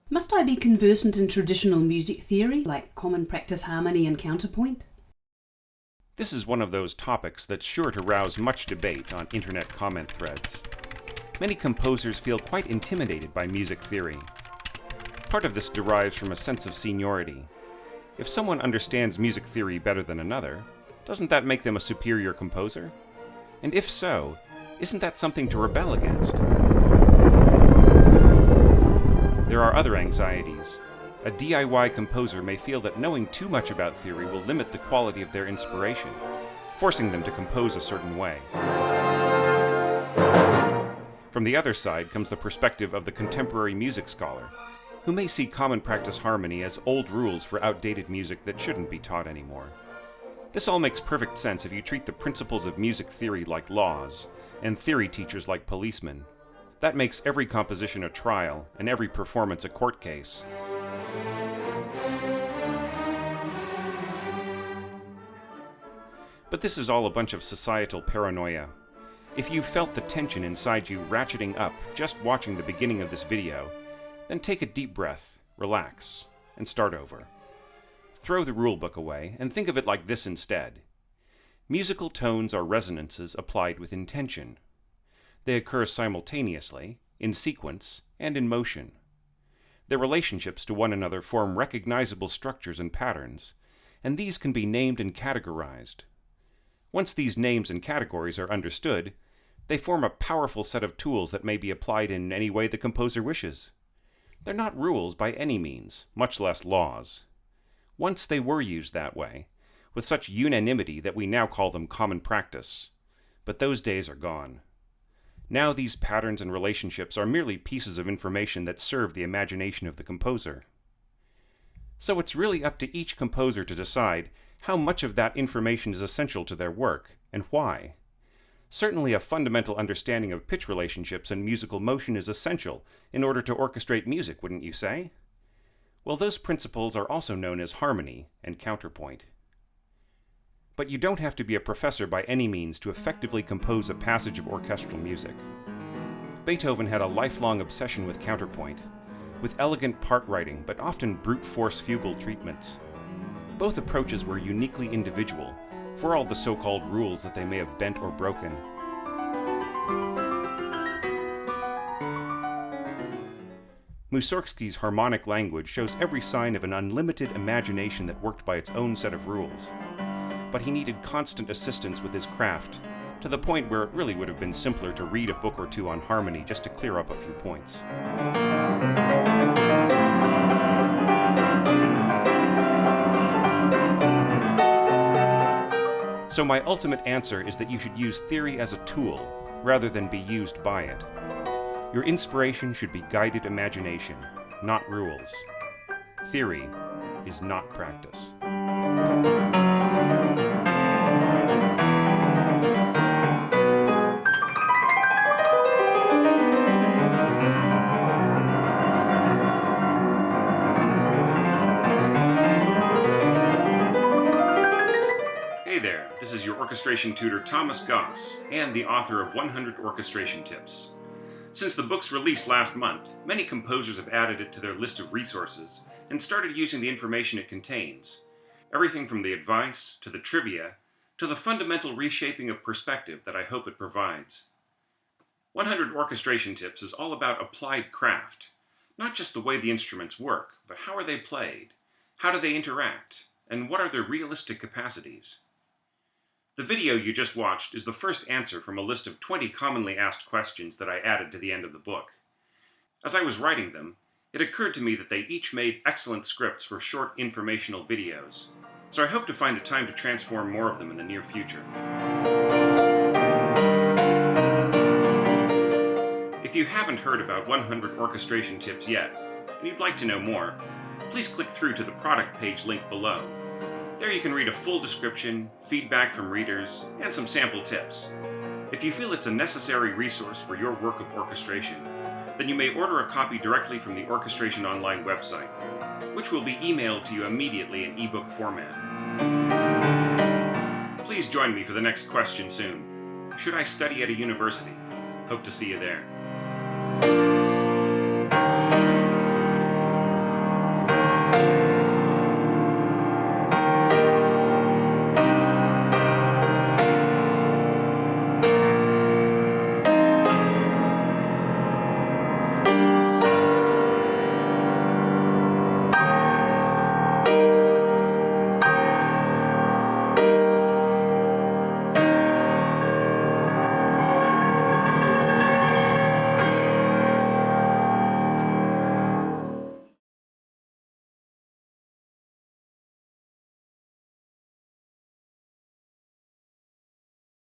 Must I be conversant in traditional music theory, like common practice harmony and counterpoint? This is one of those topics that's sure to rouse much debate on internet comment threads. Many composers feel quite intimidated by music theory. Part of this derives from a sense of seniority. If someone understands music theory better than another, doesn't that make them a superior composer? And if so, isn't that something to rebel against? There are other anxieties. A DIY composer may feel that knowing too much about theory will limit the quality of their inspiration, forcing them to compose a certain way. From the other side comes the perspective of the contemporary music scholar, who may see common practice harmony as old rules for outdated music that shouldn't be taught anymore. This all makes perfect sense if you treat the principles of music theory like laws, and theory teachers like policemen. That makes every composition a trial, and every performance a court case. But this is all a bunch of societal paranoia. If you felt the tension inside you ratcheting up just watching the beginning of this video, then take a deep breath, relax, and start over. Throw the rulebook away and think of it like this instead. Musical tones are resonances applied with intention. They occur simultaneously, in sequence, and in motion. Their relationships to one another form recognizable structures and patterns, and these can be named and categorized. Once these names and categories are understood, they form a powerful set of tools that may be applied in any way the composer wishes. They're not rules by any means, much less laws. Once they were used that way, with such unanimity that we now call them common practice. But those days are gone. Now these patterns and relationships are merely pieces of information that serve the imagination of the composer. So it's really up to each composer to decide how much of that information is essential to their work, and why. Certainly a fundamental understanding of pitch relationships and musical motion is essential in order to orchestrate music, wouldn't you say? Well, those principles are also known as harmony and counterpoint. But you don't have to be a professor by any means to effectively compose a passage of orchestral music. Beethoven had a lifelong obsession with counterpoint, with elegant part writing but often brute force fugal treatments. Both approaches were uniquely individual, for all the so-called rules that they may have bent or broken. Mussorgsky's harmonic language shows every sign of an unlimited imagination that worked by its own set of rules. But he needed constant assistance with his craft, to the point where it really would have been simpler to read a book or two on harmony just to clear up a few points. So my ultimate answer is that you should use theory as a tool, rather than be used by it. Your inspiration should be guided imagination, not rules. Theory is not practice. Hey there, this is your orchestration tutor Thomas Gunks, and the author of 100 Orchestration Tips. Since the book's release last month, many composers have added it to their list of resources and started using the information it contains. Everything from the advice, to the trivia, to the fundamental reshaping of perspective that I hope it provides. 100 Orchestration Tips is all about applied craft, not just the way the instruments work, but how are they played, how do they interact, and what are their realistic capacities. The video you just watched is the first answer from a list of 20 commonly asked questions that I added to the end of the book. As I was writing them, it occurred to me that they each made excellent scripts for short informational videos, so I hope to find the time to transform more of them in the near future. If you haven't heard about 100 Orchestration Tips yet, and you'd like to know more, please click through to the product page linked below. There you can read a full description, feedback from readers, and some sample tips. If you feel it's a necessary resource for your work of orchestration, then you may order a copy directly from the Orchestration Online website, which will be emailed to you immediately in ebook format. Please join me for the next question soon. Should I study at a university? Hope to see you there.